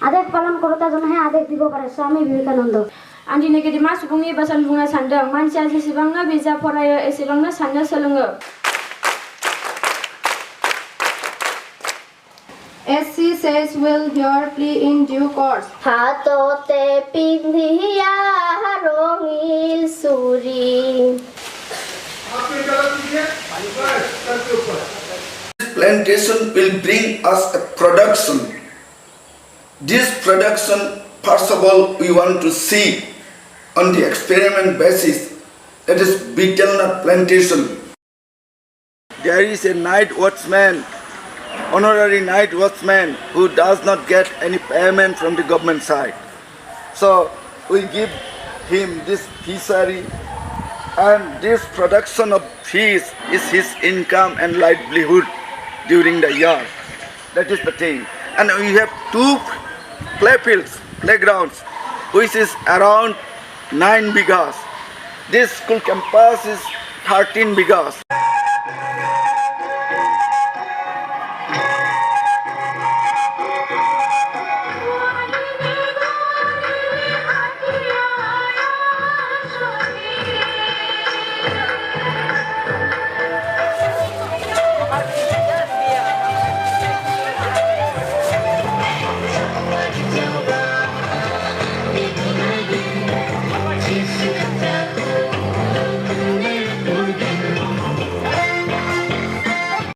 आदेश पालन करता जन है आदेश दिबो पारे स्वामी विवेकानंद आंनि नेगेटिभा सुबुंनि बाथ्रा बुंनो सानदों मानसिया जेसेबांनो बिजाब फरायो एसेबांनो साननो सोलोङो As she says, will hear plea in due course. হাততে পিন্ধিয়া রঙিল চুৰি Plantation will bring us a production. This production, first of all, we want to see on the experiment basis, that is betel nut plantation. There is a night watchman, honorary night watchman, who does not get any payment from the government side. So we give him this fishery, and this production of fish is his income and livelihood during the year. That is the thing. And we have 2 playgrounds, which is around 9 bighas. This school campus is 13 bighas.